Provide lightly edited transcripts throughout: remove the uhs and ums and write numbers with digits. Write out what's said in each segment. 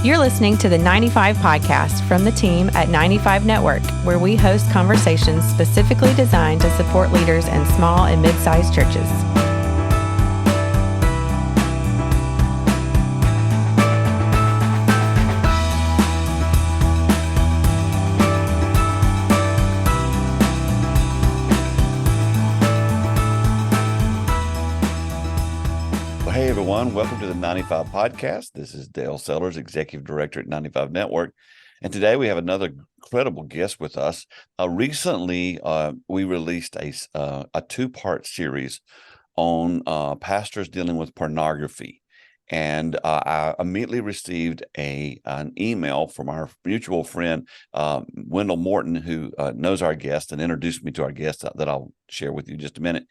You're listening to the 95 Podcast from the team at 95 Network, where we host conversations specifically designed to support leaders in small and mid-sized churches. Hey everyone, welcome to the 95 Podcast. This is Dale Sellers, Executive Director at 95 Network. And today we have another incredible guest with us. Recently, we released a two-part series on pastors dealing with pornography. And I immediately received an email from our mutual friend, Wendell Morton, who knows our guest and introduced me to our guest that I'll share with you in just a minute.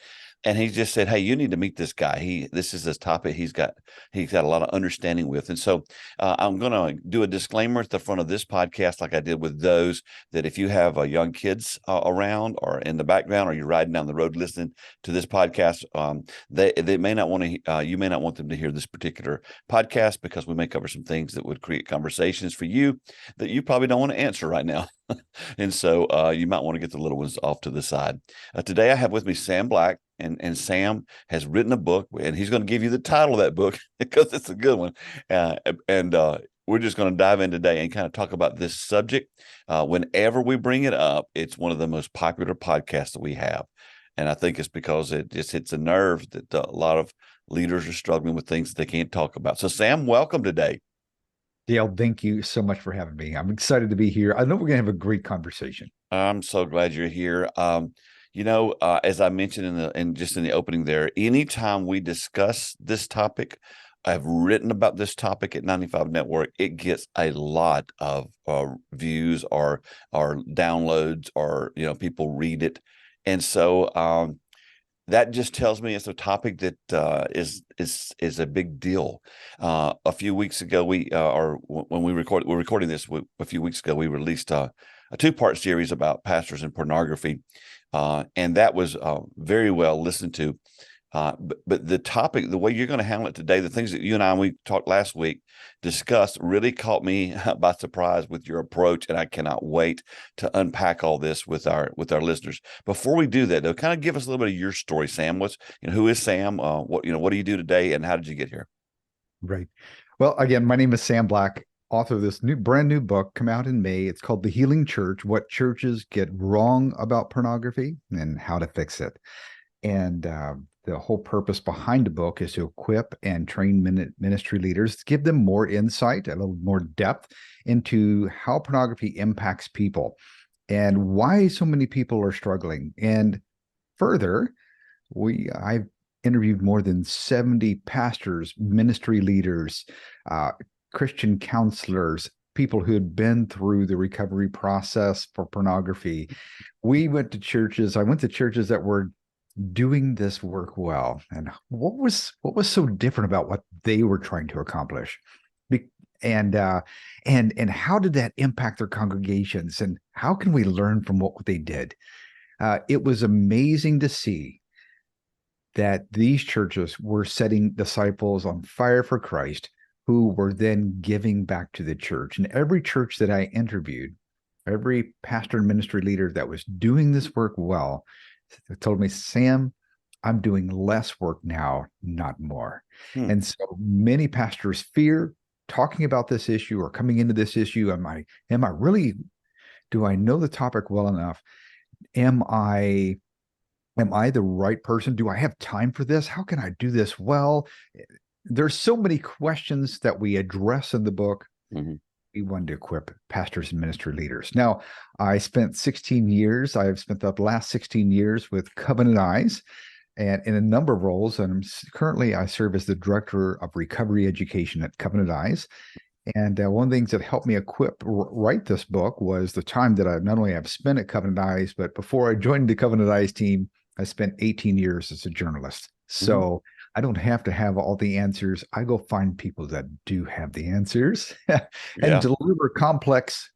And he just said, "Hey, you need to meet this guy. This is this topic he's got a lot of understanding with." And so I'm going to do a disclaimer at the front of this podcast, like I did with those, that if you have young kids around or in the background, or you're riding down the road listening to this podcast, they may not want to. You may not want them to hear this particular podcast because we may cover some things that would create conversations for you that you probably don't want to answer right now. And so you might want to get the little ones off to the side. Today I have with me Sam Black, and Sam has written a book, and he's going to give you the title of that book because it's a good one. And we're just going to dive in today and kind of talk about this subject. Whenever we bring it up, it's one of the most popular podcasts that we have. And I think it's because it just hits a nerve that a lot of leaders are struggling with things that they can't talk about. So Sam, welcome today. Dale, thank you so much for having me. I'm excited to be here. I know we're going to have a great conversation. I'm so glad you're here. As I mentioned in the opening there, anytime we discuss this topic, I've written about this topic at 95 Network, it gets a lot of views or downloads, or people read it, and so that just tells me it's a topic that is a big deal. A few weeks ago, we're recording this a few weeks ago, we released a two-part series about pastors and pornography, and that was very well listened to. But the topic, the way you're going to handle it today, the things that you and we talked last week, discussed, really caught me by surprise with your approach, and I cannot wait to unpack all this with our listeners. Before we do that, though, kind of give us a little bit of your story, Sam. Who is Sam? What do you do today, and how did you get here? Right. Well, again, my name is Sam Black, author of this brand new book, come out in May. It's called The Healing Church: What Churches Get Wrong About Pornography and How to Fix It. And the whole purpose behind the book is to equip and train ministry leaders, to give them more insight, a little more depth into how pornography impacts people and why so many people are struggling. And further, I've interviewed more than 70 pastors, ministry leaders, Christian counselors, people who had been through the recovery process for pornography. I went to churches that were doing this work well, and what was so different about what they were trying to accomplish, and how did that impact their congregations, and how can we learn from what they did? It was amazing to see that these churches were setting disciples on fire for Christ, who were then giving back to the church. And every church that I interviewed, every pastor and ministry leader that was doing this work well, told me, "Sam, I'm doing less work now, not more." And so many pastors fear talking about this issue or coming into this issue. Am I really, do I know the topic well enough? Am I the right person? Do I have time for this? How can I do this well? There's so many questions that we address in the book. Mm-hmm. We wanted to equip pastors and ministry leaders. Now, I've spent the last 16 years with Covenant Eyes, and in a number of roles. And currently I serve as the Director of Recovery Education at Covenant Eyes. And one of the things that helped me write this book was the time that I not only have spent at Covenant Eyes, but before I joined the Covenant Eyes team, I spent 18 years as a journalist. So I don't have to have all the answers. I go find people that do have the answers and deliver complex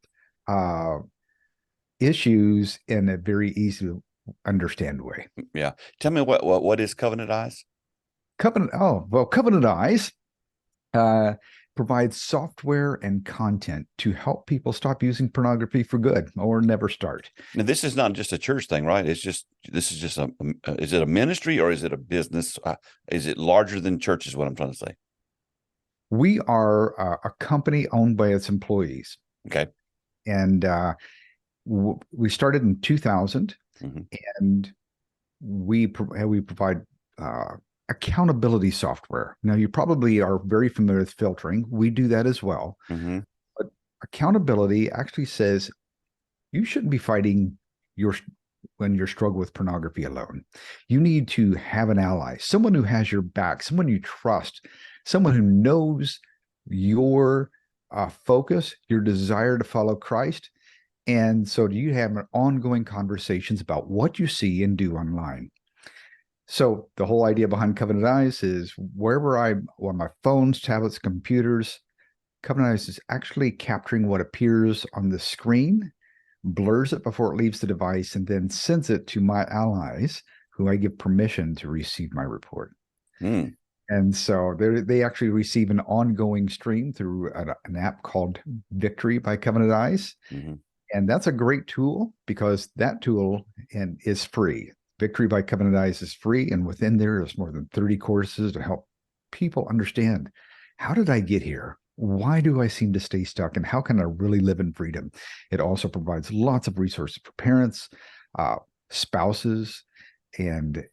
issues in a very easy to understand way. Yeah. Tell me what is Covenant Eyes? Covenant Eyes provides software and content to help people stop using pornography for good or never start. Now, this is not just a church thing, right? This is just is it a ministry or is it a business? Is it larger than church is what I'm trying to say. We are a company owned by its employees. Okay. And we started in 2000, and we provide accountability software. Now, you probably are very familiar with filtering. We do that as well. But accountability actually says you shouldn't be fighting when you're struggling with pornography alone. You need to have an ally, someone who has your back, someone you trust, someone who knows your focus, your desire to follow Christ. And so you have ongoing conversations about what you see and do online. So the whole idea behind Covenant Eyes is wherever on my phones, tablets, computers, Covenant Eyes is actually capturing what appears on the screen, blurs it before it leaves the device, and then sends it to my allies who I give permission to receive my report. And so they actually receive an ongoing stream through an app called Victory by Covenant Eyes. And that's a great tool because that tool is free. Victory by Covenant Eyes is free. And within there is more than 30 courses to help people understand, how did I get here? Why do I seem to stay stuck? And how can I really live in freedom? It also provides lots of resources for parents, spouses, and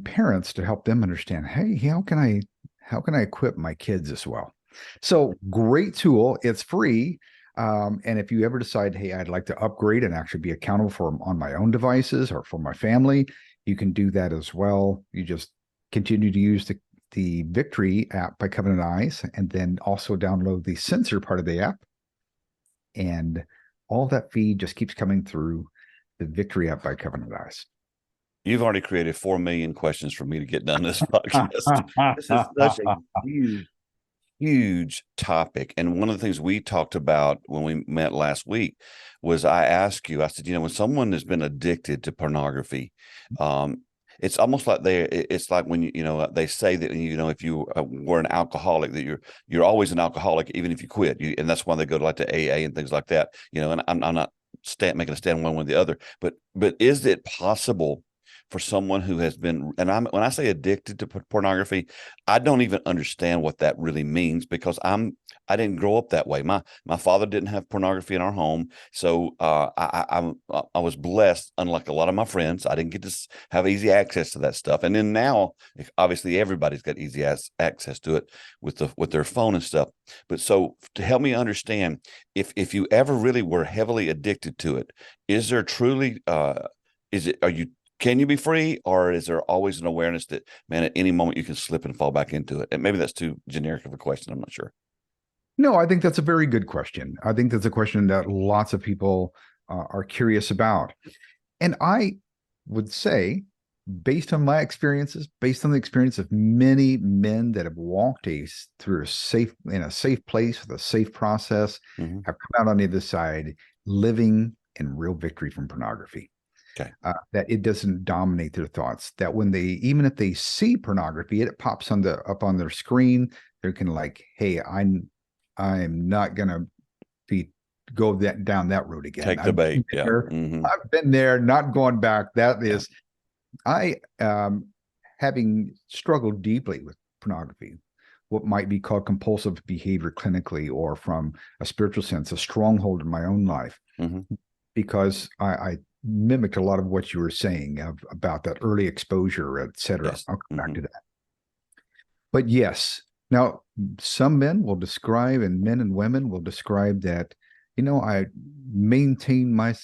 parents to help them understand, hey, how can I equip my kids as well? So great tool. It's free. And if you ever decide, hey, I'd like to upgrade and actually be accountable for them on my own devices or for my family, you can do that as well. You just continue to use the Victory app by Covenant Eyes, and then also download the Censor part of the app. And all that feed just keeps coming through the Victory app by Covenant Eyes. You've already created 4 million questions for me to get done this podcast. This is such a huge topic. And one of the things we talked about when we met last week was I said, when someone has been addicted to pornography, it's almost like it's like when they say that, if you were an alcoholic, that you're always an alcoholic, even if you quit, and that's why they go to like the AA and things like that, and I'm not making a stand one way or the other, but is it possible for someone who has been, and when I say addicted to pornography, I don't even understand what that really means, because I didn't grow up that way. My father didn't have pornography in our home, so I was blessed. Unlike a lot of my friends, I didn't get to have easy access to that stuff. And then now, obviously, everybody's got easy access to it with their phone and stuff. But so to help me understand, if you ever really were heavily addicted to it, is there truly can you be free, or is there always an awareness that, man, at any moment you can slip and fall back into it? And maybe that's too generic of a question. I'm not sure. No, I think that's a very good question. I think that's a question that lots of people are curious about. And I would say, based on my experiences, based on the experience of many men that have walked through a safe place with a safe process, have come out on the other side living in real victory from pornography. Okay. That it doesn't dominate their thoughts. That even if they see pornography, it pops up on their screen. They're kind of like, "Hey, I'm not gonna go down that road again. Take the bait." Yeah, I've been there, not going back. That is, I having struggled deeply with pornography, what might be called compulsive behavior clinically, or from a spiritual sense, a stronghold in my own life, because I mimicked a lot of what you were saying about that early exposure, et cetera. Yes. I'll come back to that. But yes, now some men will describe, and men and women will describe that, I maintain my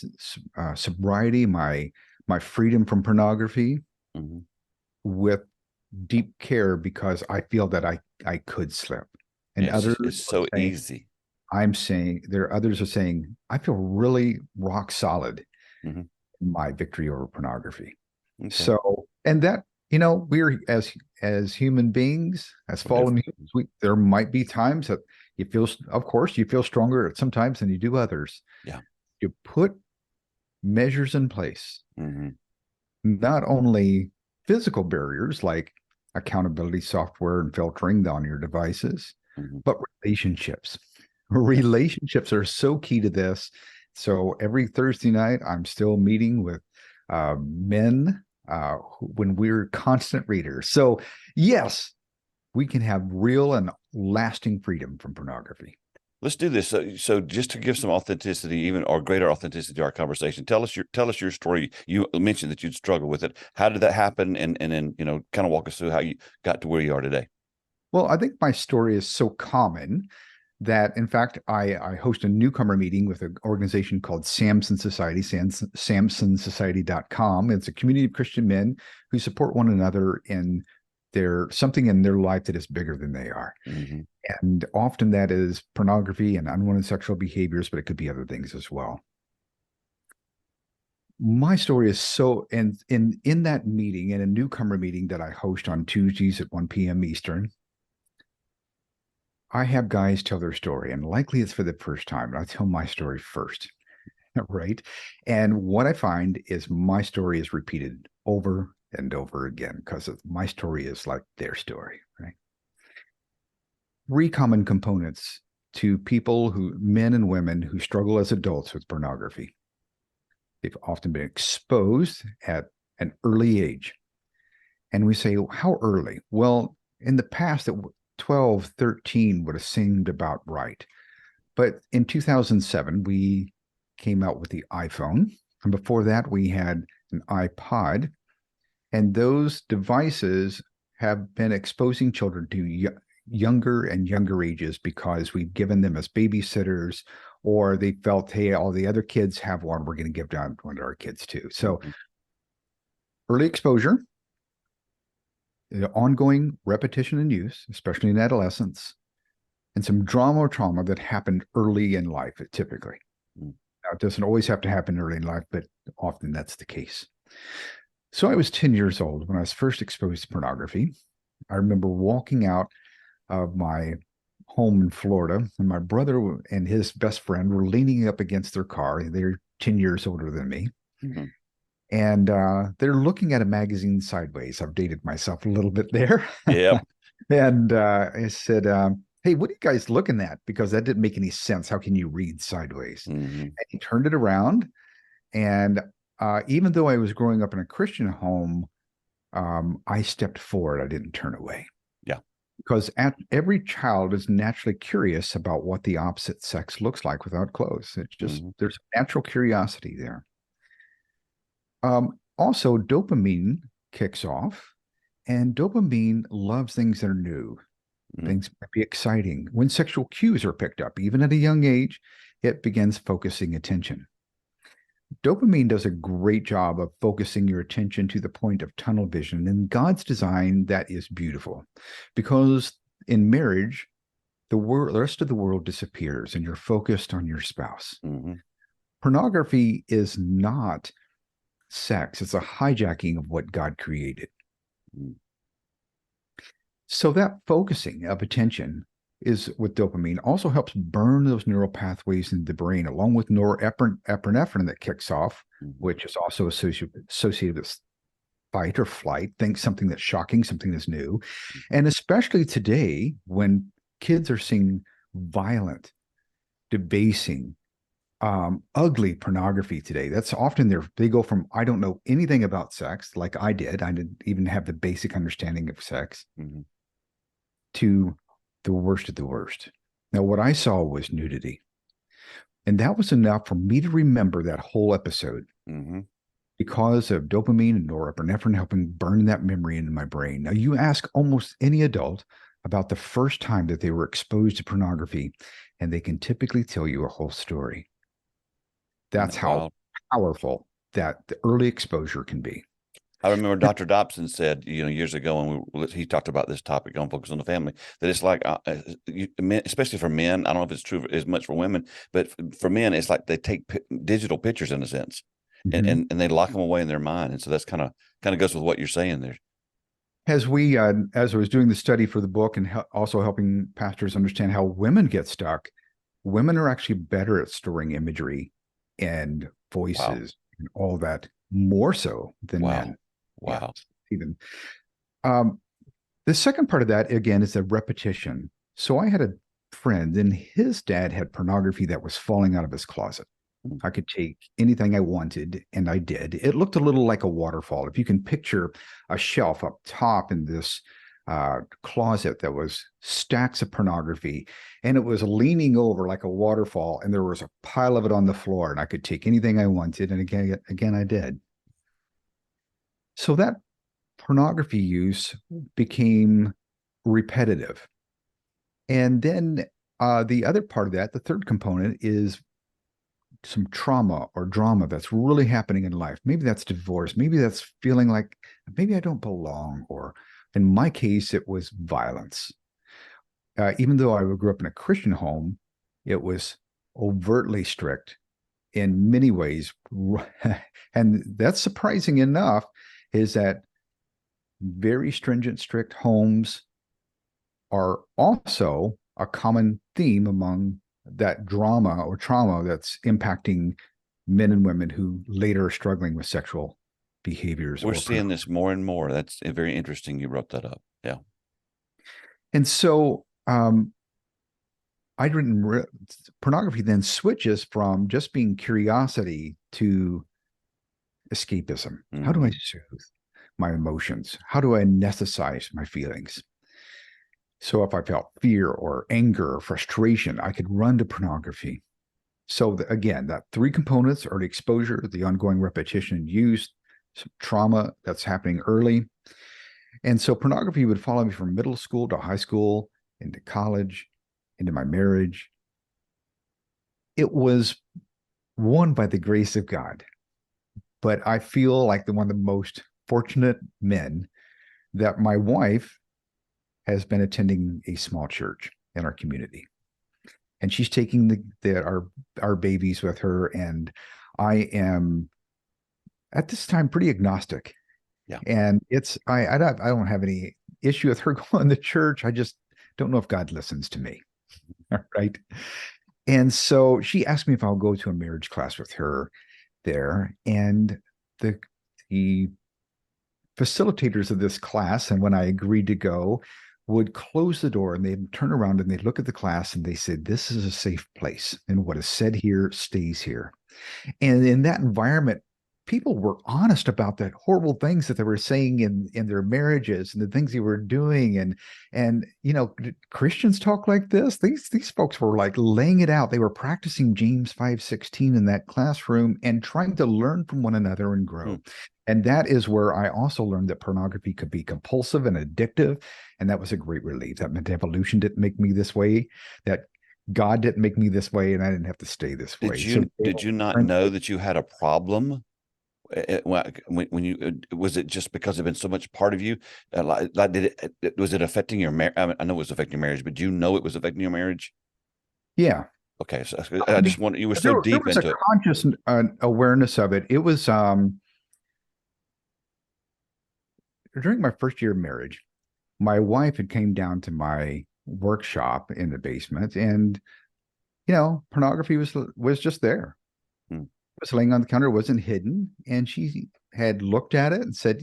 sobriety, my freedom from pornography with deep care, because I feel that I could slip. And others, it's so easy. Others are saying, I feel really rock solid in my victory over pornography. Okay. So, and that, we're as human beings, as fallen humans, there might be times that you feel stronger at some times than you do others. Yeah. You put measures in place, not only physical barriers like accountability software and filtering on your devices, Mm-hmm. but relationships. Relationships are so key to this. So every Thursday night, I'm still meeting with men when we're constant readers. So yes, we can have real and lasting freedom from pornography. Let's do this. So just to give some authenticity, even or greater authenticity to our conversation, tell us your story. You mentioned that you'd struggle with it. How did that happen? And then, kind of walk us through how you got to where you are today. Well, I think my story is so common that, in fact, I host a newcomer meeting with an organization called Samson Society, samsonsociety.com. It's a community of Christian men who support one another in something in their life that is bigger than they are. Mm-hmm. And often that is pornography and unwanted sexual behaviors, but it could be other things as well. My story is so, and in that meeting, in a newcomer meeting that I host on Tuesdays at 1 p.m. Eastern, I have guys tell their story, and likely it's for the first time, but I tell my story first, right? And what I find is my story is repeated over and over again because my story is like their story, right? Three common components to men and women who struggle as adults with pornography. They've often been exposed at an early age. And we say, how early? Well, in the past, 12, 13 would have seemed about right. But in 2007, we came out with the iPhone. And before that, we had an iPod. And those devices have been exposing children to younger and younger ages because we've given them as babysitters, or they felt, hey, all the other kids have one, we're going to give one to our kids too. So early exposure, the ongoing repetition and use, especially in adolescence, and some drama or trauma that happened early in life, typically. Now, it doesn't always have to happen early in life, but often that's the case. So I was 10 years old when I was first exposed to pornography. I remember walking out of my home in Florida, and my brother and his best friend were leaning up against their car. They're 10 years older than me. Mm-hmm. And they're looking at a magazine sideways. I've dated myself a little bit there. Yeah. And I said, hey, what are you guys looking at? Because that didn't make any sense. How can you read sideways? Mm-hmm. And he turned it around. And even though I was growing up in a Christian home, I stepped forward. I didn't turn away. Yeah. Because every child is naturally curious about what the opposite sex looks like without clothes. It's just, there's natural curiosity there. Also, dopamine kicks off, and dopamine loves things that are new. Things might be exciting. When sexual cues are picked up, even at a young age, it begins focusing attention. Dopamine does a great job of focusing your attention to the point of tunnel vision. In God's design, that is beautiful, because in marriage, the rest of the world disappears and you're focused on your spouse. Mm-hmm. Pornography is not sex. It's a hijacking of what God created. Mm. So that focusing of attention is with dopamine also helps burn those neural pathways in the brain, along with norepinephrine that kicks off, which is also associated with fight or flight, think something that's shocking, something that's new. And especially today, when kids are seeing violent, debasing, ugly pornography today, that's often they go from, I don't know anything about sex, like I didn't even have the basic understanding of sex, to the worst of the worst. Now, what I saw was nudity. And that was enough for me to remember that whole episode because of dopamine and norepinephrine helping burn that memory into my brain. Now, you ask almost any adult about the first time that they were exposed to pornography, and they can typically tell you a whole story. That's how powerful that the early exposure can be. I remember Dr. Dobson said, years ago when he talked about this topic on Focus on the Family, that it's like, especially for men, I don't know if it's true as much for women, but for men, it's like they take digital pictures in a sense, and they lock them away in their mind. And so that's kind of goes with what you're saying there. As I was doing the study for the book and also helping pastors understand how women get stuck, women are actually better at storing imagery and voices and all that, more so than men. Wow. Even The second part of that, again, is the repetition. So I had a friend, and his dad had pornography that was falling out of his closet. I could take anything I wanted, and I did. It looked a little like a waterfall. If you can picture a shelf up top in this closet that was stacks of pornography, and it was leaning over like a waterfall, and there was a pile of it on the floor, and I could take anything I wanted, and again, I did. So that pornography use became repetitive. And then the other part of that, the third component, is some trauma or drama that's really happening in life. Maybe that's divorce. Maybe that's feeling like maybe I don't belong. Or in my case, it was violence. Even though I grew up in a Christian home, it was overtly strict in many ways. And that's surprising enough, is that very stringent, strict homes are also a common theme among that drama or trauma that's impacting men and women who later are struggling with sexual behaviors. We're seeing this more and more. That's very interesting. You brought that up. Yeah. And so pornography then switches from just being curiosity to escapism. Mm-hmm. How do I soothe my emotions? How do I anesthetize my feelings? So if I felt fear or anger or frustration, I could run to pornography. So again, that three components are the exposure, the ongoing repetition and use, some trauma that's happening early. And so pornography would follow me from middle school to high school, into college, into my marriage. It was won by the grace of God. But I feel like one of the most fortunate men that my wife has been attending a small church in our community, and she's taking our babies with her. And I am at this time pretty agnostic. Yeah. And I don't have any issue with her going to church. I just don't know if God listens to me. All right. And so she asked me if I'll go to a marriage class with her there. And the facilitators of this class, and when I agreed to go, would close the door, and they'd turn around and they'd look at the class and they said, "This is a safe place, and what is said here stays here." And in that environment, people were honest about the horrible things that they were saying in their marriages and the things they were doing. And Christians talk like this. These folks were like laying it out. They were practicing James 5:16 in that classroom and trying to learn from one another and grow. And that is where I also learned that pornography could be compulsive and addictive. And that was a great relief. That meant evolution didn't make me this way, that God didn't make me this way, and I didn't have to stay this way. Did you not know that you had a problem? When you was it just because it had been so much part of you? Was it affecting your marriage? I know it was affecting your marriage, but do you know it was affecting your marriage? Yeah. Okay. So I just want, you were so deep into it. There was a conscious awareness of it. It was during my first year of marriage. My wife had came down to my workshop in the basement, and pornography was just there. It was laying on the counter, it wasn't hidden, and she had looked at it and said,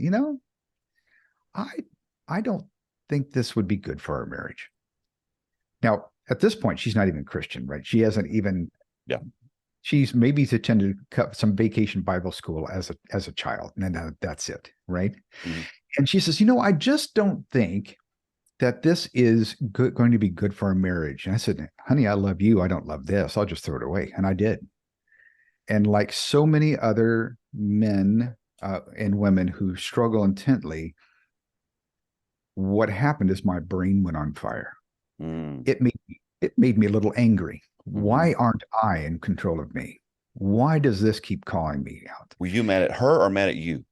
I don't think this would be good for our marriage. Now, at this point, she's not even Christian, right? She hasn't even, she's maybe attended some vacation Bible school as a child, and then that's it, right? Mm-hmm. And she says, I just don't think that this is going to be good for our marriage. And I said, honey, I love you. I don't love this. I'll just throw it away. And I did. And like so many other men and women who struggle intently, what happened is my brain went on fire. It made me a little angry. Why aren't I in control of me? Why does this keep calling me out? Were you mad at her or mad at you?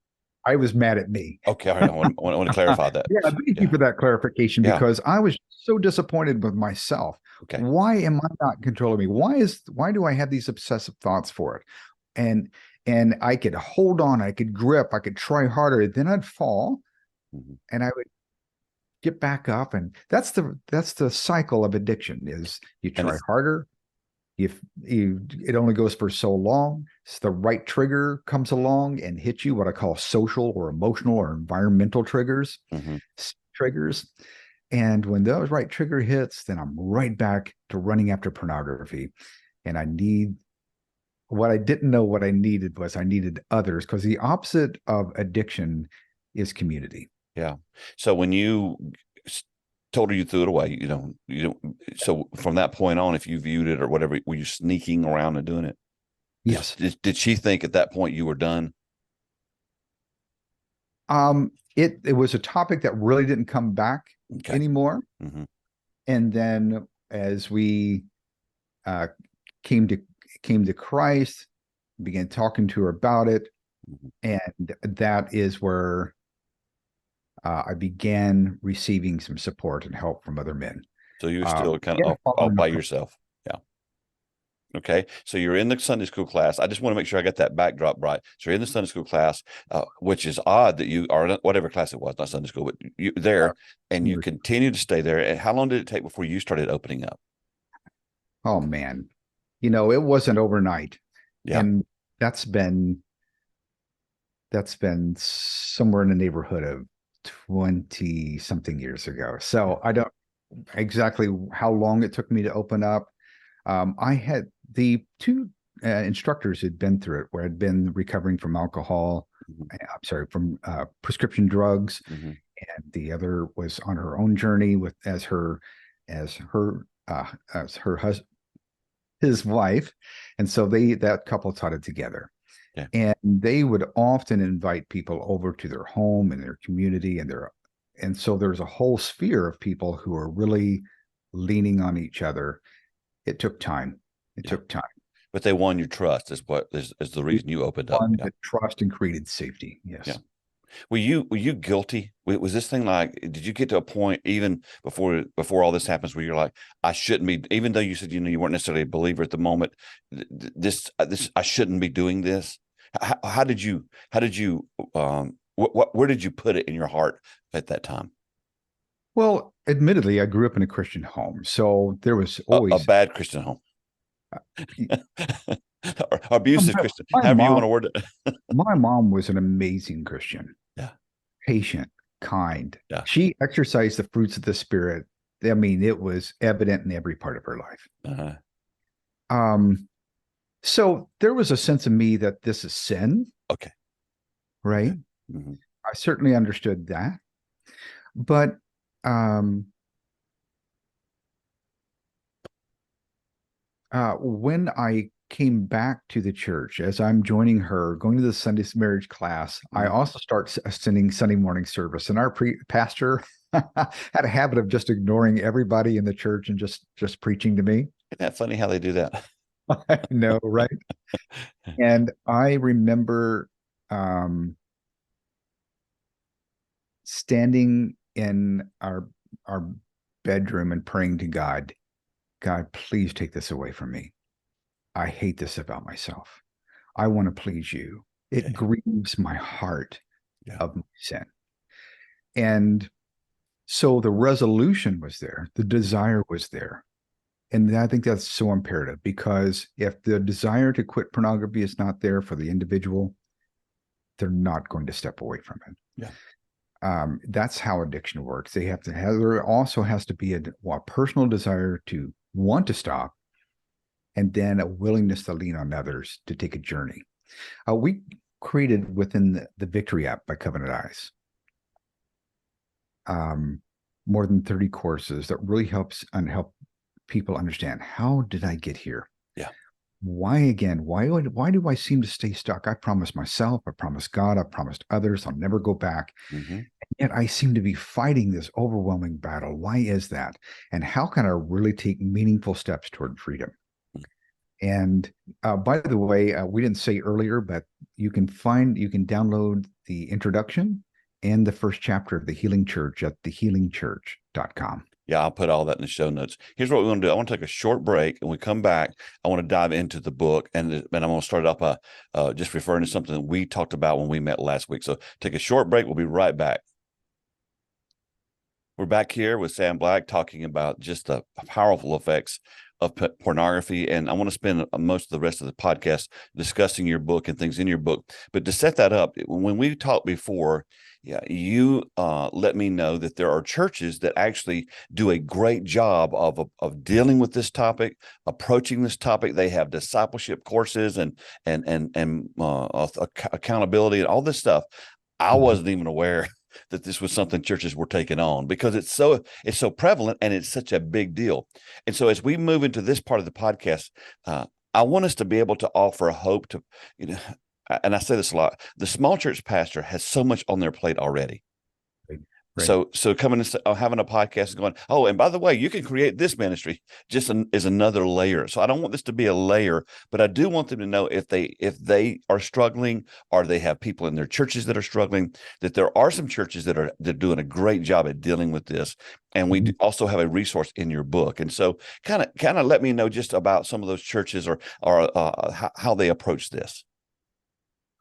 I was mad at me. Okay, all right. I want to clarify that. Thank you for that clarification, because I was so disappointed with myself. Okay. Why am I not controlling me? Why do I have these obsessive thoughts for it? And I could hold on, I could grip, I could try harder, then I'd fall, and I would get back up. And that's the cycle of addiction. Is you try harder. It only goes for so long. So the right trigger comes along and hits you, what I call social or emotional or environmental triggers. triggers. And when those right trigger hits, then I'm right back to running after pornography. And what I didn't know what I needed was I needed others, because the opposite of addiction is community. Yeah. So when you told her you threw it away, so from that point on, if you viewed it or whatever, were you sneaking around and doing it? Yes. Did she think at that point you were done? It was a topic that really didn't come back anymore. Mm-hmm. And then as we came to Christ, began talking to her about it, and that is where I began receiving some support and help from other men. So you were still kind of all by yourself. Yeah. Okay. So you're in the Sunday school class. I just want to make sure I got that backdrop right. So you're in the Sunday school class, which is odd that you are, whatever class it was, not Sunday school, but you there, and you continue to stay there. And how long did it take before you started opening up? Oh man, it wasn't overnight. Yeah. And that's been somewhere in the neighborhood of 20 something years ago. So I don't exactly how long it took me to open up. I had the two instructors who'd been through it, where I'd been recovering from alcohol, from prescription drugs, and the other was on her own journey as his wife. And so that couple taught it together. Yeah. And they would often invite people over to their home and their community, and so there's a whole sphere of people who are really leaning on each other. It took time. It took time. But they won your trust is the reason you opened up. The trust and created safety. Yes. Yeah. Were you guilty? Was this thing like, did you get to a point even before all this happens where you're like, I shouldn't be, even though you said, you weren't necessarily a believer at the moment, this, I shouldn't be doing this. How did you, where did you put it in your heart at that time? Well, admittedly, I grew up in a Christian home, so there was always a bad Christian home. Or abusive Christian, however you want to word it. My mom was an amazing Christian. Yeah. Patient, kind. Yeah. She exercised the fruits of the Spirit. I mean, it was evident in every part of her life. So there was a sense of me that this is sin. Okay. Right. Okay. Mm-hmm. I certainly understood that. But when I came back to the church, as I'm joining her, going to the Sunday marriage class, I also start attending Sunday morning service. And our pastor had a habit of just ignoring everybody in the church and just preaching to me. Isn't that funny how they do that? I know, right? And I remember standing in our bedroom and praying to God, please take this away from me. I hate this about myself. I want to please you. It grieves my heart of my sin. And so the resolution was there. The desire was there. And I think that's so imperative, because if the desire to quit pornography is not there for the individual, they're not going to step away from it. Yeah. That's how addiction works. There also has to be a personal desire to want to stop, and then a willingness to lean on others to take a journey. We created within the Victory app by Covenant Eyes more than 30 courses that really help people understand, how did I get here? Yeah. Why again? Why do I seem to stay stuck? I promised myself, I promised God, I promised others, I'll never go back. And yet I seem to be fighting this overwhelming battle. Why is that? And how can I really take meaningful steps toward freedom? And by the way, we didn't say earlier, but you can download the introduction and the first chapter of The Healing Church at thehealingchurch.com. Yeah, I'll put all that in the show notes. Here's what we want to do. I want to take a short break, and we come back. I want to dive into the book, and I'm going to start up just referring to something that we talked about when we met last week. So take a short break. We'll be right back. We're back here with Sam Black talking about just the powerful effects of pornography. And I want to spend most of the rest of the podcast discussing your book and things in your book. But to set that up, when we talked before, yeah, you let me know that there are churches that actually do a great job of dealing with this topic, approaching this topic. They have discipleship courses and accountability and all this stuff. I wasn't even aware that this was something churches were taking on, because it's so prevalent and it's such a big deal. And so as we move into this part of the podcast, I want us to be able to offer hope to, and I say this a lot, the small church pastor has so much on their plate already. Right. So coming and having a podcast and going, oh, and by the way, you can create this ministry is another layer. So I don't want this to be a layer, but I do want them to know if they are struggling, or they have people in their churches that are struggling, that there are some churches that are doing a great job at dealing with this. And we also have a resource in your book. And so kind of let me know just about some of those churches or how they approach this.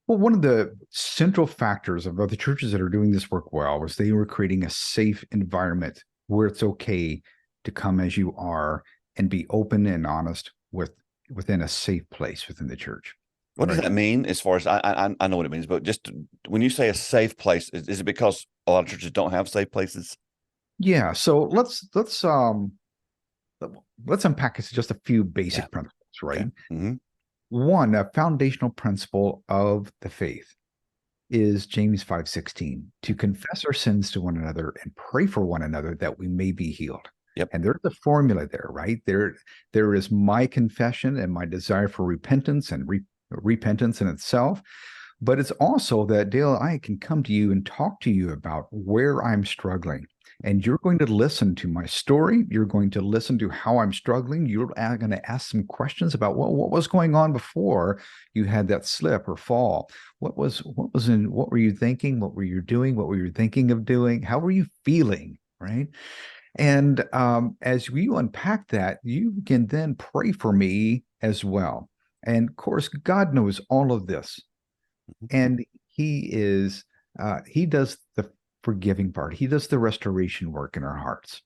Well, one of the central factors of the churches that are doing this work well was they were creating a safe environment where it's okay to come as you are and be open and honest within a safe place within the church. What does that mean? As far as I know what it means, but just when you say a safe place, is it because a lot of churches don't have safe places? Yeah. So let's unpack just a few basic principles, right? Okay. Mm-hmm. One, a foundational principle of the faith is James 5:16, to confess our sins to one another and pray for one another that we may be healed. Yep. And there's a formula there, right? There is my confession and my desire for repentance and repentance in itself. But it's also that, Dale, I can come to you and talk to you about where I'm struggling. And you're going to listen to my story. You're going to listen to how I'm struggling. You're going to ask some questions about what was going on before you had that slip or fall. What were you thinking? What were you doing? What were you thinking of doing? How were you feeling? Right. And as you unpack that, you can then pray for me as well. And of course, God knows all of this. And he does the forgiving part. He does the restoration work in our hearts.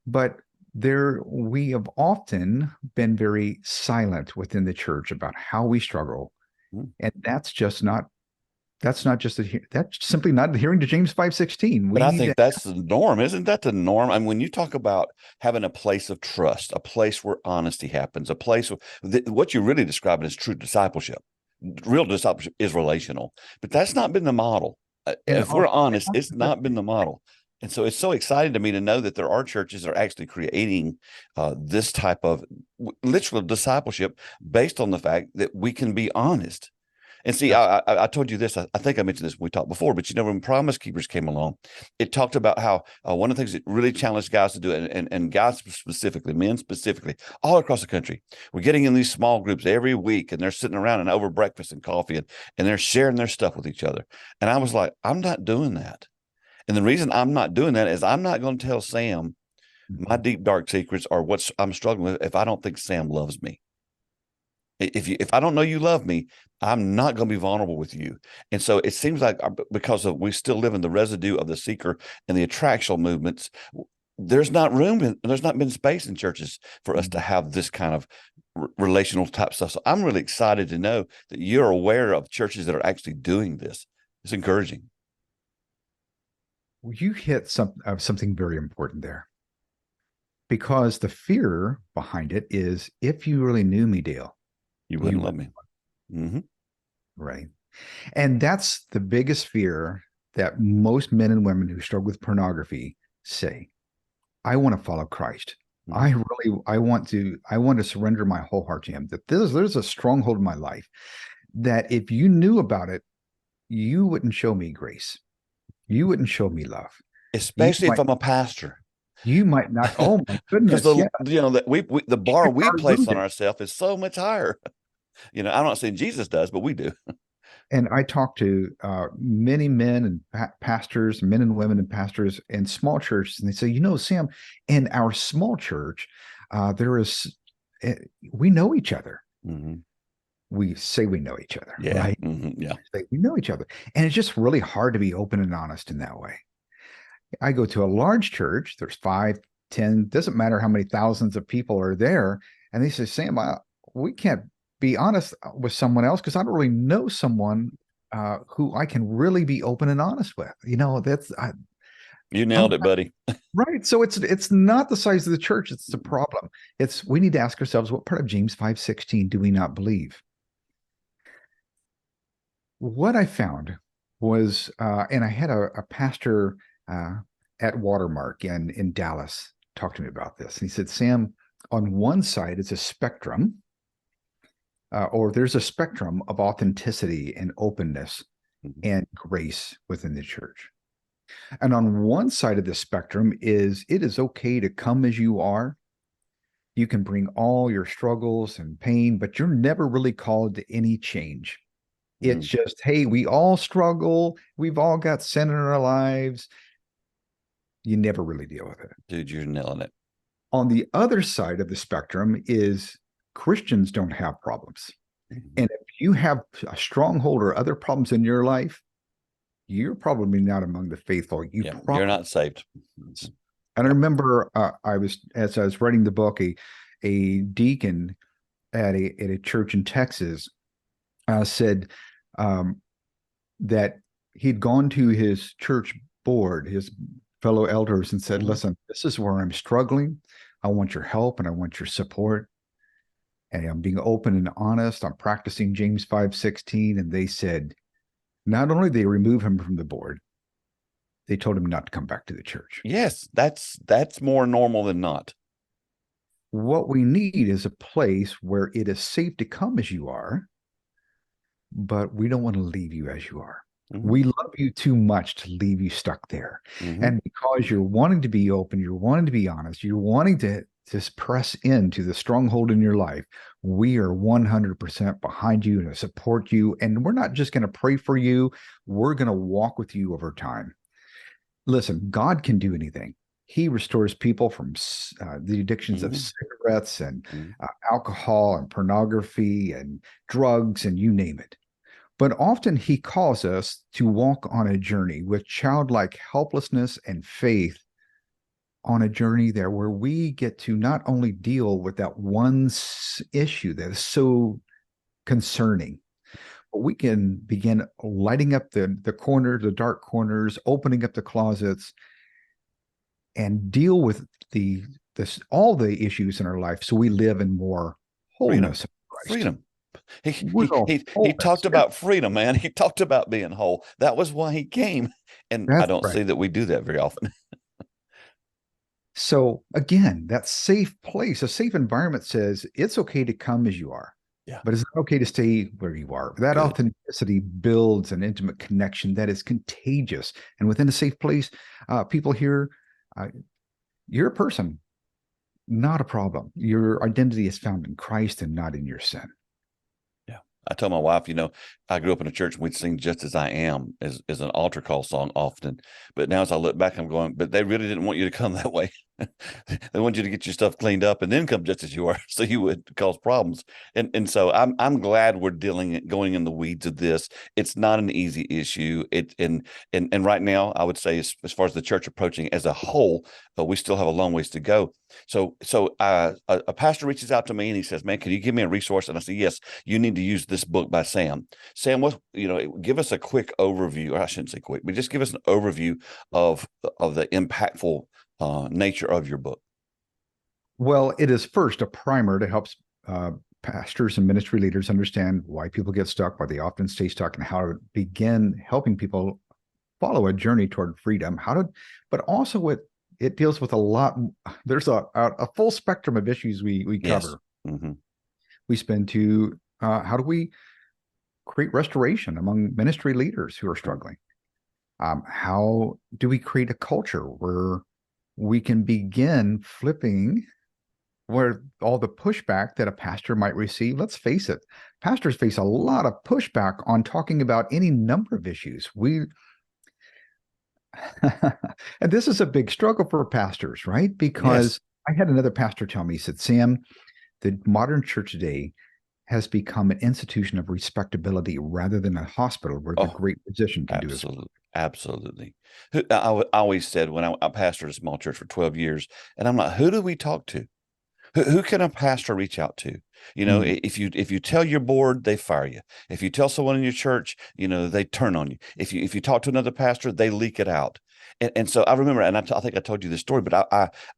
But we have often been very silent within the church about how we struggle. And that's simply not adhering to James 5:16. But I think that's the norm. Isn't that the norm? I mean, when you talk about having a place of trust, a place where honesty happens, a place what you really describe is true discipleship. Real discipleship is relational, but that's not been the model. If we're honest, it's not been the model. And so it's so exciting to me to know that there are churches that are actually creating this type of literal discipleship based on the fact that we can be honest. And see, I told you this, I think I mentioned this when we talked before, but when Promise Keepers came along, it talked about how one of the things that really challenged guys to do, and guys specifically, men specifically, all across the country, we're getting in these small groups every week, and they're sitting around and over breakfast and coffee, and they're sharing their stuff with each other. And I was like, I'm not doing that. And the reason I'm not doing that is I'm not going to tell Sam my deep, dark secrets or what I'm struggling with if I don't think Sam loves me. If I don't know you love me, I'm not going to be vulnerable with you. And so it seems like because we still live in the residue of the seeker and the attractional movements, there's not been space in churches for us to have this kind of relational type stuff. So I'm really excited to know that you're aware of churches that are actually doing this. It's encouraging. You hit something very important there, because the fear behind it is, if you really knew me, Dale, you wouldn't love me. Mm-hmm. Right. And that's the biggest fear that most men and women who struggle with pornography say. I want to follow Christ. Mm-hmm. I want to surrender my whole heart to him. That there's a stronghold in my life that if you knew about it, you wouldn't show me grace. You wouldn't show me love. Especially if I'm a pastor. You might not. Oh my goodness! Because the bar we place on ourselves is so much higher. I'm not saying Jesus does, but we do. And I talk to many men and pastors, men and women and pastors in small churches, and they say, Sam, in our small church, we know each other. Mm-hmm. We say we know each other, right? Mm-hmm. Yeah, we know each other, and it's just really hard to be open and honest in that way. I go to a large church. There's 5, 10, doesn't matter how many thousands of people are there. And they say, Sam, we can't be honest with someone else because I don't really know someone who I can really be open and honest with. You nailed it, buddy. Right. So it's not the size of the church. It's the problem. We need to ask ourselves, what part of James 5:16 do we not believe? What I found was, and I had a pastor at Watermark in Dallas talk to me about this. And he said, Sam, on one side, it's a spectrum, or there's a spectrum of authenticity and openness and grace within the church. And on one side of the spectrum it is okay to come as you are. You can bring all your struggles and pain, but you're never really called to any change. It's just, hey, we all struggle. We've all got sin in our lives. You never really deal with it. Dude, you're nailing it. On the other side of the spectrum is Christians don't have problems. And if you have a stronghold or other problems in your life, you're probably not among the faithful. You're not saved. And I remember as I was writing the book, a deacon at a church in Texas said that he'd gone to his church board, his fellow elders, and said, listen, this is where I'm struggling. I want your help and I want your support. And I'm being open and honest. I'm practicing James 5:16. And they said, not only did they remove him from the board, they told him not to come back to the church. Yes, that's more normal than not. What we need is a place where it is safe to come as you are, but we don't want to leave you as you are. We love you too much to leave you stuck there. And because you're wanting to be open, you're wanting to be honest, you're wanting to just press into the stronghold in your life, we are 100% behind you and support you. And we're not just going to pray for you. We're going to walk with you over time. Listen, God can do anything. He restores people from the addictions of cigarettes and alcohol and pornography and drugs and you name it. But often he calls us to walk on a journey with childlike helplessness and faith, on a journey there where we get to not only deal with that one issue that is so concerning, but we can begin lighting up the corners, the dark corners, opening up the closets, and deal with all the issues in our life so we live in more wholeness. Freedom. He talked about freedom, man. He talked about being whole. That was why he came. And I don't see that we do that very often. So again, that safe place, a safe environment says it's okay to come as you are. Yeah. But it's not okay to stay where you are. That authenticity builds an intimate connection that is contagious. And within a safe place, people hear, you're a person, not a problem. Your identity is found in Christ and not in your sin. I tell my wife, I grew up in a church and we'd sing Just As I Am as an altar call song often. But now as I look back, I'm going, but they really didn't want you to come that way. They want you to get your stuff cleaned up and then come just as you are, so you would cause problems. And so I'm glad we're going in the weeds of this. It's not an easy issue. And right now, I would say as far as the church approaching as a whole, we still have a long ways to go. So a pastor reaches out to me and he says, man, can you give me a resource? And I say, yes, you need to use this book by Sam. Sam, give us a quick overview, or I shouldn't say quick, but just give us an overview of the impactful nature of your book. Well, it is first a primer to help pastors and ministry leaders understand why people get stuck, why they often stay stuck, and how to begin helping people follow a journey toward freedom. But also it deals with a lot. There's a full spectrum of issues we cover. Yes. We spend to how do we create restoration among ministry leaders who are struggling? How do we create a culture where we can begin flipping where all the pushback that a pastor might receive? Let's face it, pastors face a lot of pushback on talking about any number of issues. And this is a big struggle for pastors, right? Because I had another pastor tell me, he said, Sam, the modern church today has become an institution of respectability rather than a hospital where the great physician can do his work. Absolutely. I always said when I pastored a small church for 12 years, and I'm like, who do we talk to? Who can a pastor reach out to? Mm. If you tell your board, they fire you. If you tell someone in your church, they turn on you. If you talk to another pastor, they leak it out. And so I remember, and I think I told you this story, but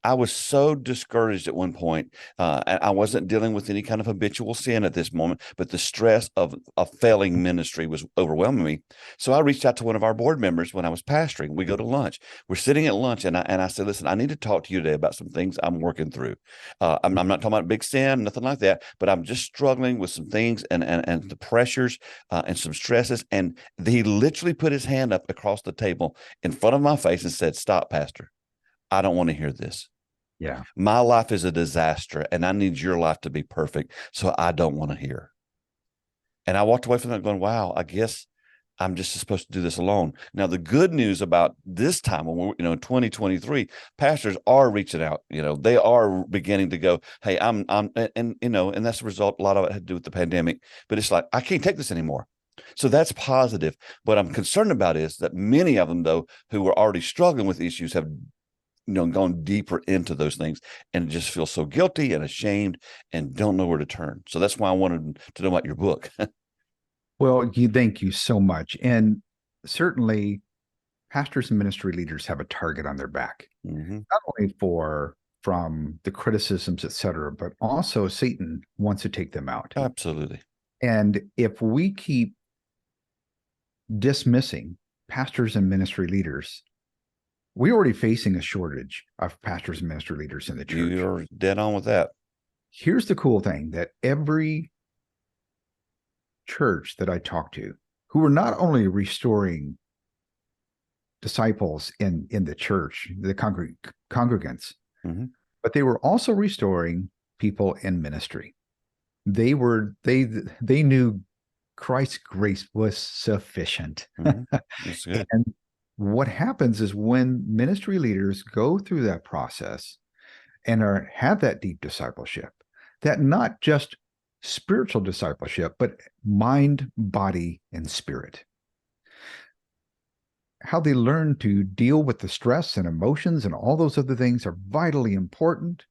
I was so discouraged at one point. And I wasn't dealing with any kind of habitual sin at this moment, but the stress of a failing ministry was overwhelming me. So I reached out to one of our board members when I was pastoring. We go to lunch. We're sitting at lunch, and I said, listen, I need to talk to you today about some things I'm working through. I'm not talking about big sin, nothing like that, but I'm just struggling with some things and the pressures and some stresses. And he literally put his hand up across the table in front of my face and said, "Stop, Pastor. I don't want to hear this. Yeah. My life is a disaster, and I need your life to be perfect. So I don't want to hear." And I walked away from that going, wow, I guess I'm just supposed to do this alone. Now, the good news about this time when we're, 2023, pastors are reaching out, they are beginning to go, hey, and that's the result. A lot of it had to do with the pandemic, but it's like, I can't take this anymore. So that's positive. What I'm concerned about is that many of them, though, who were already struggling with issues have gone deeper into those things and just feel so guilty and ashamed and don't know where to turn. So that's why I wanted to know about your book. Well, thank you so much. And certainly pastors and ministry leaders have a target on their back, not only from the criticisms, et cetera, but also Satan wants to take them out. Absolutely. And if we keep dismissing pastors and ministry leaders, we're already facing a shortage of pastors and ministry leaders in the church. You're dead on with that. Here's the cool thing, that every church that I talk to, who are not only restoring disciples in the church, the congregants, but they were also restoring people in ministry. They knew Christ's grace was sufficient. That's good. And what happens is when ministry leaders go through that process and have that deep discipleship, that not just spiritual discipleship, but mind, body, and spirit, how they learn to deal with the stress and emotions and all those other things are vitally important.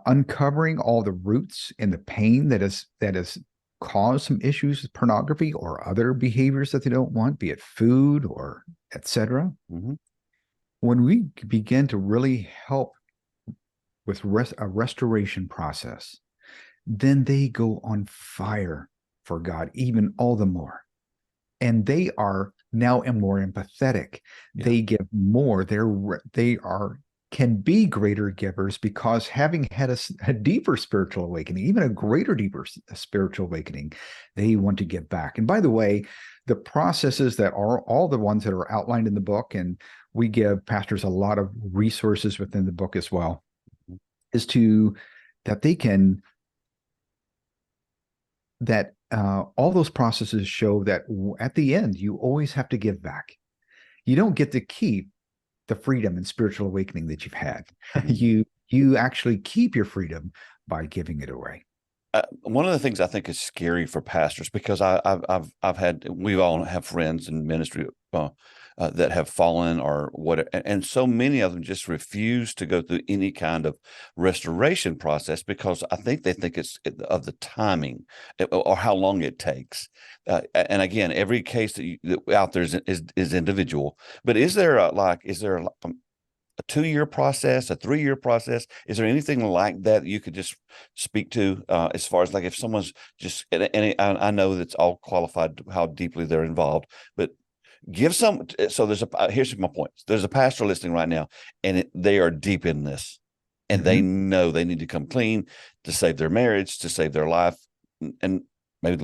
Uncovering all the roots and the pain that has caused some issues with pornography or other behaviors that they don't want, be it food or etc. When we begin to really help with a restoration process, then they go on fire for God even all the more. And they are now more empathetic. Yeah. They give more. They can be greater givers because having had a deeper spiritual awakening, even a deeper spiritual awakening, they want to give back. And by the way, the processes that are all the ones that are outlined in the book, and we give pastors a lot of resources within the book as well, is that they can, all those processes show that at the end, you always have to give back. You don't get to keep the freedom and spiritual awakening that you've had. You actually keep your freedom by giving it away. One of the things I think is scary for pastors, because we all have friends in ministry that have fallen or what, and so many of them just refuse to go through any kind of restoration process because I think they think it's of the timing or how long it takes. And again, every case that out there is individual. But is there a 2-year process, a 3-year process? Is there anything like that you could just speak to as far as like if someone's just, and I know that's all qualified how deeply they're involved, but give some. So here's my point. There's a pastor listening right now, and they are deep in this, and they know they need to come clean to save their marriage, to save their life, and maybe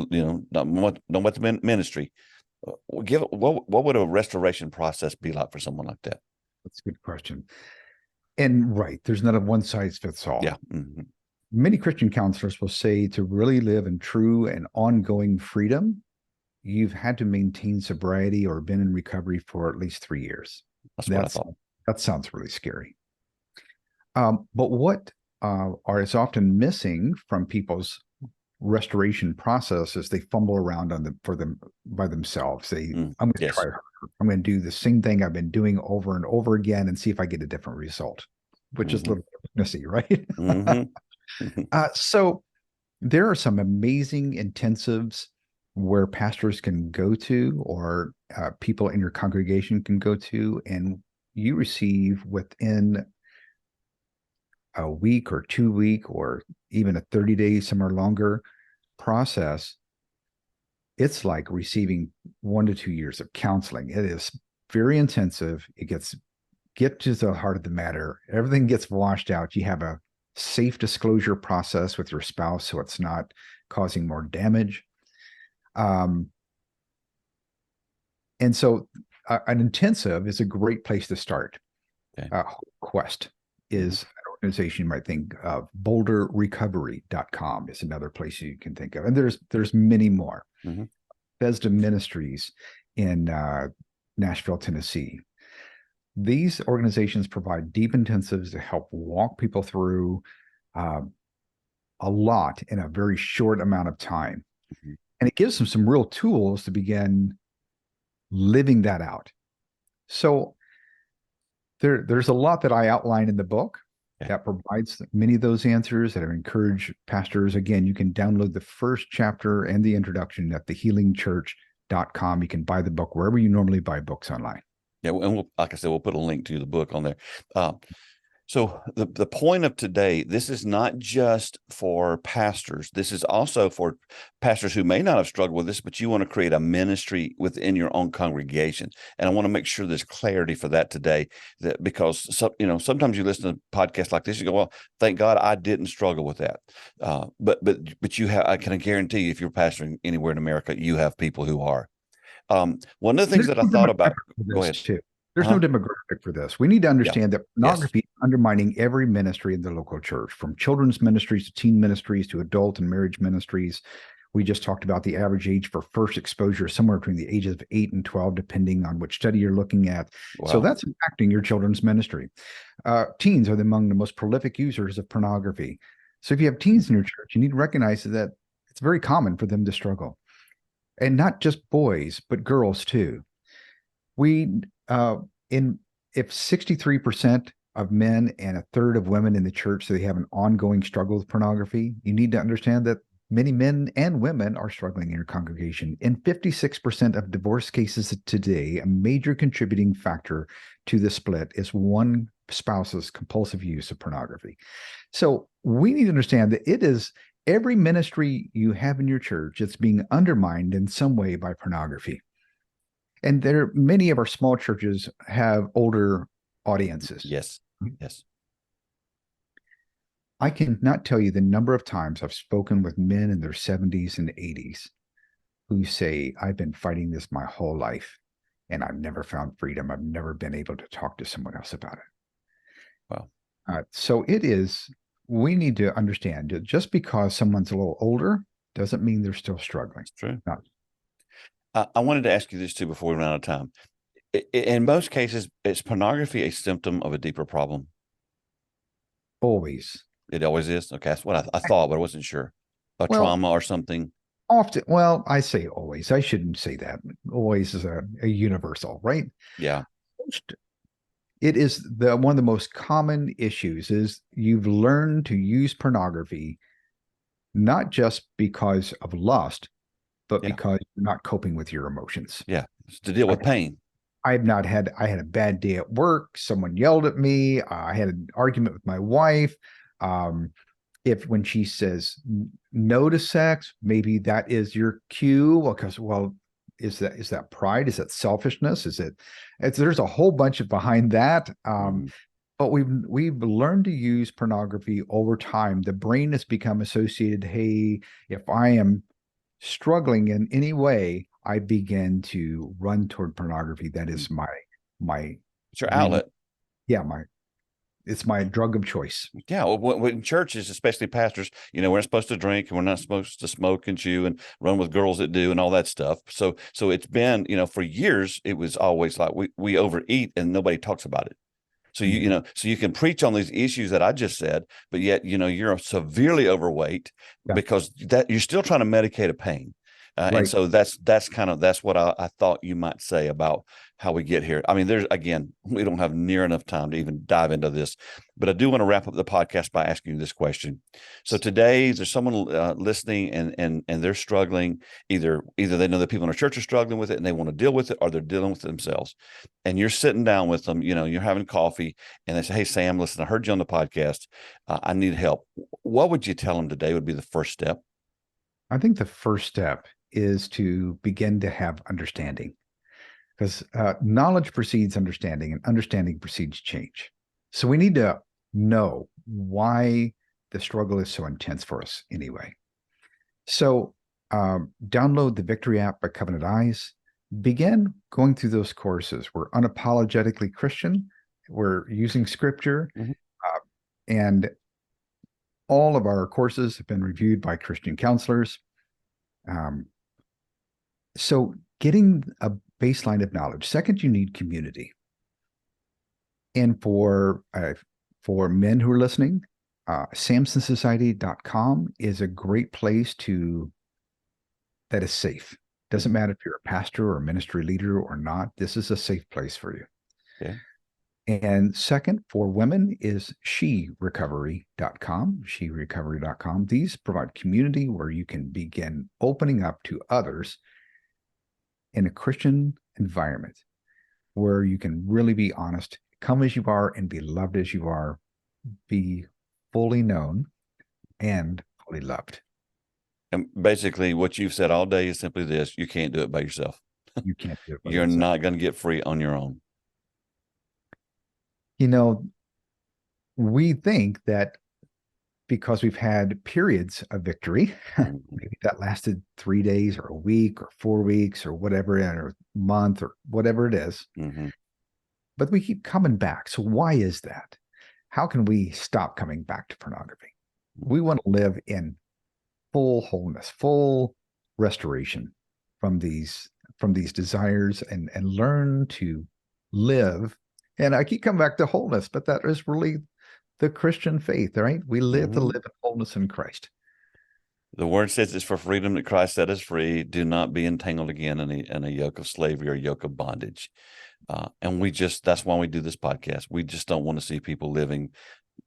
don't want the ministry. What would a restoration process be like for someone like that? That's a good question. And right, there's not a one size fits all. Yeah. Many Christian counselors will say to really live in true and ongoing freedom, you've had to maintain sobriety or been in recovery for at least 3 years. That's what I thought. That sounds really scary. But what is often missing from people's restoration process is they fumble around by themselves. I'm going to yes. try harder. I'm going to do the same thing I've been doing over and over again and see if I get a different result, which is a little messy, right? So there are some amazing intensives where pastors can go to, or people in your congregation can go to, and you receive within a week or 2 week or even a 30-day, somewhere longer process. It's like receiving 1 to 2 years of counseling. It is very intensive. It get to the heart of the matter. Everything gets washed out. You have a safe disclosure process with your spouse, so it's not causing more damage. And so an intensive is a great place to start. Okay. Quest is an organization you might think of. BoulderRecovery.com is another place you can think of. And there's many more. Bethesda Ministries in Nashville, Tennessee. These organizations provide deep intensives to help walk people through a lot in a very short amount of time. And it gives them some real tools to begin living that out. So there's a lot that I outline in the book that provides many of those answers, that I encourage pastors. Again, you can download the first chapter and the introduction at thehealingchurch.com. You can buy the book wherever you normally buy books online. Yeah, and like I said, we'll put a link to the book on there. So the point of today, this is not just for pastors. This is also for pastors who may not have struggled with this, but you want to create a ministry within your own congregation. And I want to make sure there's clarity for that today, that because sometimes you listen to podcasts like this, you go, well, thank God I didn't struggle with that. But you have, I can guarantee you, if you're pastoring anywhere in America, you have people who are. One of the things that I thought about, go ahead. Too. There's no demographic for this. We need to understand that pornography is undermining every ministry in the local church, from children's ministries to teen ministries to adult and marriage ministries. We just talked about the average age for first exposure, somewhere between the ages of 8 and 12, depending on which study you're looking at. Wow. So that's impacting your children's ministry. Teens are among the most prolific users of pornography. So if you have teens in your church, you need to recognize that it's very common for them to struggle. And not just boys, but girls too. If 63% of men and a third of women in the church say they have an ongoing struggle with pornography, you need to understand that many men and women are struggling in your congregation. In 56% of divorce cases today, a major contributing factor to the split is one spouse's compulsive use of pornography. So we need to understand that it is every ministry you have in your church, it's being undermined in some way by pornography. And many of our small churches have older audiences. Yes. I cannot tell you the number of times I've spoken with men in their 70s and 80s who say, I've been fighting this my whole life and I've never found freedom. I've never been able to talk to someone else about it. Wow. So we need to understand that just because someone's a little older doesn't mean they're still struggling. It's true. I wanted to ask you this too before we run out of time. In most cases, is pornography a symptom of a deeper problem? Always. It always is? Okay, that's what I thought, but I wasn't sure. Trauma or something? Often, well, I say always. I shouldn't say that. Always is a universal, right? Yeah. It is one of the most common issues is you've learned to use pornography not just because of lust, but because you're not coping with your emotions. Yeah, it's to deal with pain. I had a bad day at work. Someone yelled at me. I had an argument with my wife. When she says no to sex, maybe that is your cue. Is that pride? Is that selfishness? There's a whole bunch behind that. But we've learned to use pornography over time. The brain has become associated. Hey, if I am struggling in any way, I begin to run toward pornography. That is my it's your outlet. It's my drug of choice. Yeah. Well, in churches, especially pastors, we're not supposed to drink and we're not supposed to smoke and chew and run with girls that do and all that stuff. So it's been, for years, it was always like we overeat and nobody talks about it. So so you can preach on these issues that I just said, but yet, you're severely overweight because that you're still trying to medicate a pain. Right. And so that's what I thought you might say about how we get here. I mean, we don't have near enough time to even dive into this, but I do want to wrap up the podcast by asking you this question. So today there's someone listening and they're struggling. Either they know that people in our church are struggling with it and they want to deal with it, or they're dealing with it themselves. And you're sitting down with them, you're having coffee, and they say, "Hey, Sam, listen, I heard you on the podcast. I need help." What would you tell them today would be the first step? I think the first step is to begin to have understanding, because knowledge precedes understanding and understanding precedes change. So we need to know why the struggle is so intense for us anyway. So download the Victory app by Covenant Eyes. Begin going through those courses. We're unapologetically Christian. We're using scripture, and all of our courses have been reviewed by Christian counselors. So getting a baseline of knowledge. Second, you need community. And for men who are listening, samsonsociety.com is a great place that is safe. Doesn't matter if you're a pastor or a ministry leader or not. This is a safe place for you. Okay. And second, for women is sherecovery.com. These provide community where you can begin opening up to others in a Christian environment where you can really be honest, come as you are and be loved as you are, be fully known and fully loved. And basically what you've said all day is simply this: you can't do it by yourself. You can't do it by You're yourself. not going to get free on your own. We think that because we've had periods of victory, maybe that lasted 3 days or a week or 4 weeks or whatever, or a month or whatever it is. But we keep coming back. So why is that? How can we stop coming back to pornography? We want to live in full wholeness, full restoration from these desires, and learn to live. And I keep coming back to wholeness, but that is really the Christian faith, right? We live to live in wholeness in Christ. The word says it's for freedom that Christ set us free. Do not be entangled again in a yoke of slavery or yoke of bondage. And that's why we do this podcast. We just don't want to see people living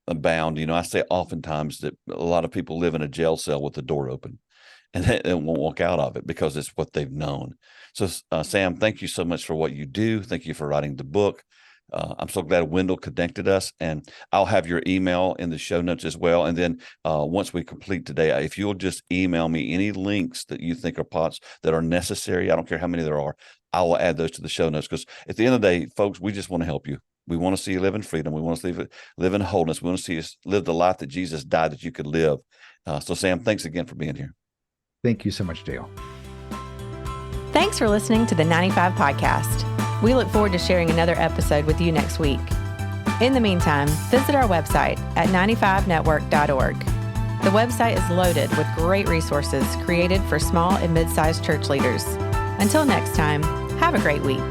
bound. I say oftentimes that a lot of people live in a jail cell with the door open, and they won't walk out of it because it's what they've known. So, Sam, thank you so much for what you do. Thank you for writing the book. I'm so glad Wendell connected us, and I'll have your email in the show notes as well. And then once we complete today, if you'll just email me any links that you think are pots that are necessary, I don't care how many there are, I will add those to the show notes, because at the end of the day, folks, we just want to help you. We want to see you live in freedom. We want to see you live in wholeness. We want to see you live the life that Jesus died that you could live. So, Sam, thanks again for being here. Thank you so much, Dale. Thanks for listening to the 95 Podcast. We look forward to sharing another episode with you next week. In the meantime, visit our website at 95network.org. The website is loaded with great resources created for small and mid-sized church leaders. Until next time, have a great week.